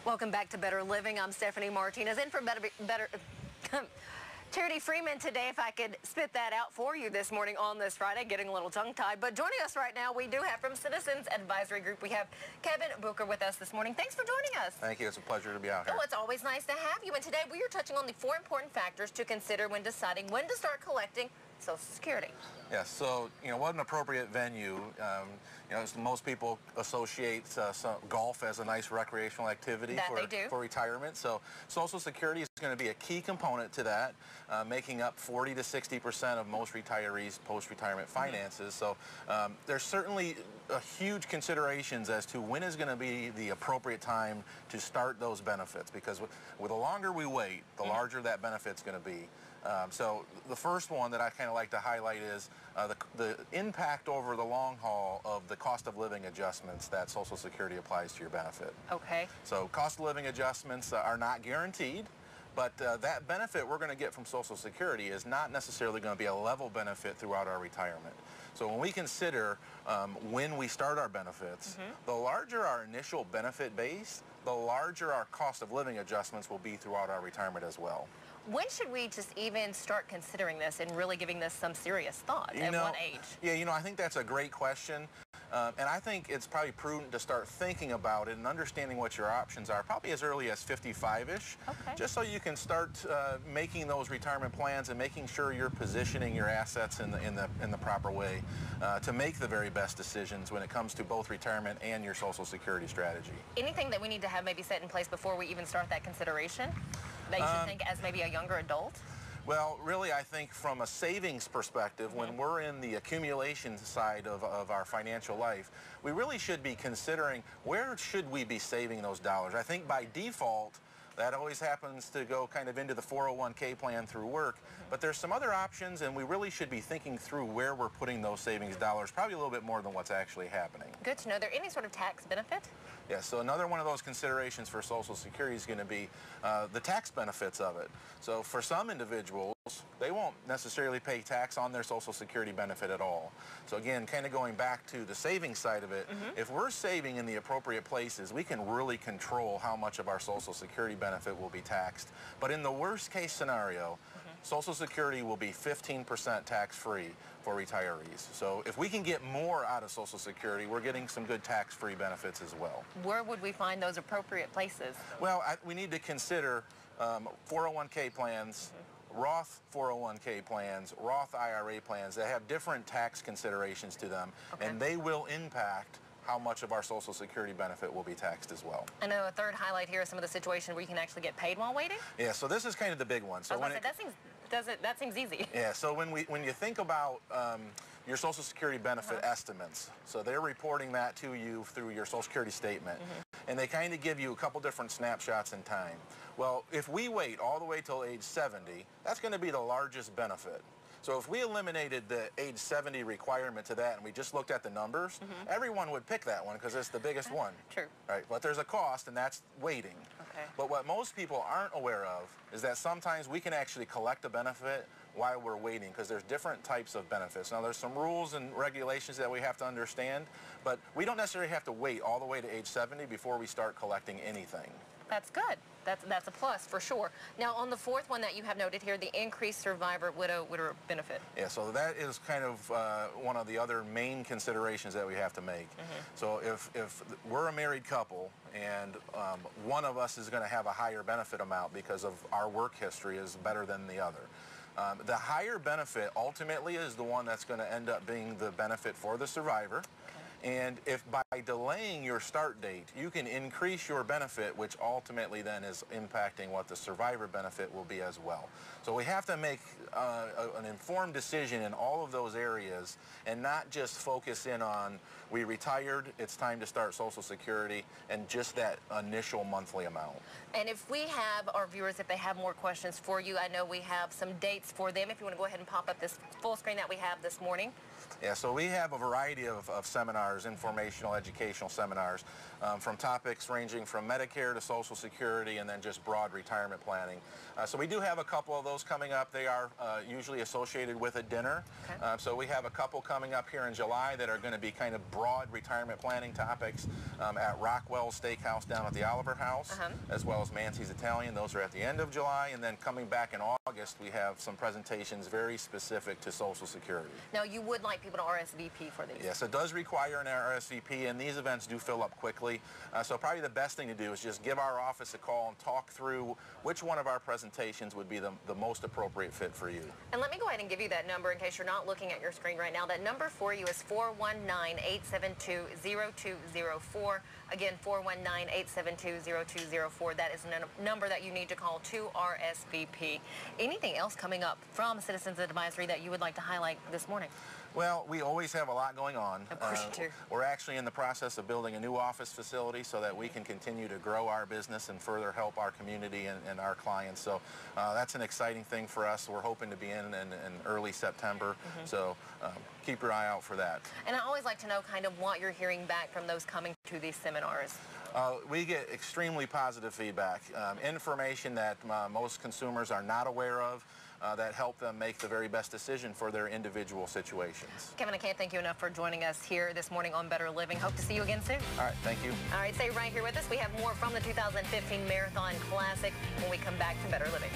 Welcome back to Better Living. I'm Stephanie Martinez, in for Better Charity Freeman today, if I could spit that out for you this morning on this Friday, getting a little tongue-tied. But joining us right now, we do have from Citizens Advisory Group, we have Kevin Booker with us this morning. Thanks for joining us. Thank you. It's a pleasure to be out here. Oh, it's always nice to have you. And today we are touching on the 4 important factors to consider when deciding when to start collecting Social Security. Yes, so, what an appropriate venue. Most people associate golf as a nice recreational activity for retirement. So Social Security is going to be a key component to that, making up 40 to 60% of most retirees' post-retirement finances. So there's certainly huge considerations as to when is going to be the appropriate time to start those benefits, because with the longer we wait, the larger that benefit's going to be. So the first one that I kind of like to highlight is the impact over the long haul of the cost of living adjustments that Social Security applies to your benefit. Okay. So cost of living adjustments are not guaranteed, but that benefit we're going to get from Social Security is not necessarily going to be a level benefit throughout our retirement. So when we consider when we start our benefits, the larger our initial benefit base, the larger our cost of living adjustments will be throughout our retirement as well. When should we just even start considering this and really giving this some serious thought? At what age? Yeah, I think that's a great question. And I think it's probably prudent to start thinking about it and understanding what your options are, probably as early as 55-ish, just so you can start making those retirement plans and making sure you're positioning your assets in the proper way to make the very best decisions when it comes to both retirement and your Social Security strategy. Anything that we need to have maybe set in place before we even start that consideration that you should think as maybe a younger adult? Well, really, I think from a savings perspective, when we're in the accumulation side of our financial life, we really should be considering where should we be saving those dollars. I think by default, that always happens to go kind of into the 401k plan through work, but there's some other options, and we really should be thinking through where we're putting those savings dollars, probably a little bit more than what's actually happening. Good to know. Are there any sort of tax benefit? Yeah, so another one of those considerations for Social Security is going to be the tax benefits of it. So for some individuals, they won't necessarily pay tax on their Social Security benefit at all. So again, kind of going back to the savings side of it, if we're saving in the appropriate places, we can really control how much of our Social Security benefit will be taxed. But in the worst case scenario, Social Security will be 15% tax-free for retirees. So if we can get more out of Social Security, we're getting some good tax-free benefits as well. Where would we find those appropriate places? Well, we need to consider 401k plans, Roth 401k plans, Roth IRA plans. They have different tax considerations to them, and they will impact how much of our Social Security benefit will be taxed as well. I know a third highlight here is some of the situations where you can actually get paid while waiting. Yeah, so this is kind of the big one. So that seems easy. Yeah, so when you think about your Social Security benefit estimates, so they're reporting that to you through your Social Security statement, and they kind of give you a couple different snapshots in time. Well, if we wait all the way till age 70, that's going to be the largest benefit. So if we eliminated the age 70 requirement to that and we just looked at the numbers, everyone would pick that one because it's the biggest one. True. Right, but there's a cost, and that's waiting. But what most people aren't aware of is that sometimes we can actually collect a benefit while we're waiting, because there's different types of benefits. Now, there's some rules and regulations that we have to understand, but we don't necessarily have to wait all the way to age 70 before we start collecting anything. That's good. That's a plus for sure. Now, on the fourth one that you have noted here, the increased survivor widow benefit. Yeah, so that is kind of one of the other main considerations that we have to make. So if we're a married couple and one of us is going to have a higher benefit amount because of our work history is better than the other, the higher benefit ultimately is the one that's going to end up being the benefit for the survivor. And if by delaying your start date, you can increase your benefit, which ultimately then is impacting what the survivor benefit will be as well. So we have to make an informed decision in all of those areas and not just focus in on, we retired, it's time to start Social Security, and just that initial monthly amount. And if we have our viewers, if they have more questions for you, I know we have some dates for them. If you want to go ahead and pop up this full screen that we have this morning. Yeah, so we have a variety of seminars seminars, informational, educational seminars, from topics ranging from Medicare to Social Security and then just broad retirement planning. So we do have a couple of those coming up. They are usually associated with a dinner. Okay. So we have a couple coming up here in July that are going to be kind of broad retirement planning topics at Rockwell's Steakhouse down at the Oliver House, as well as Mancy's Italian. Those are at the end of July. And then coming back in August, we have some presentations very specific to Social Security. Now, you would like people to RSVP for these? Yes, it does require an RSVP, and these events do fill up quickly. So probably the best thing to do is just give our office a call and talk through which one of our presentations would be the most appropriate fit for you. And let me go ahead and give you that number in case you're not looking at your screen right now. That number for you is 419-872-0204. Again, 419-872-0204. That is a number that you need to call to RSVP. Anything else coming up from Citizens Advisory that you would like to highlight this morning? Well, we always have a lot going on. Of course you do. We're actually in the process of building a new office facility so that we can continue to grow our business and further help our community and our clients. So that's an exciting thing for us. We're hoping to be in early September. So keep your eye out for that. And I always like to know kind of what you're hearing back from those coming to these seminars. We get extremely positive feedback, information that most consumers are not aware of, that help them make the very best decision for their individual situations. Kevin, I can't thank you enough for joining us here this morning on Better Living. Hope to see you again soon. All right, thank you. All right, stay right here with us. We have more from the 2015 Marathon Classic when we come back to Better Living.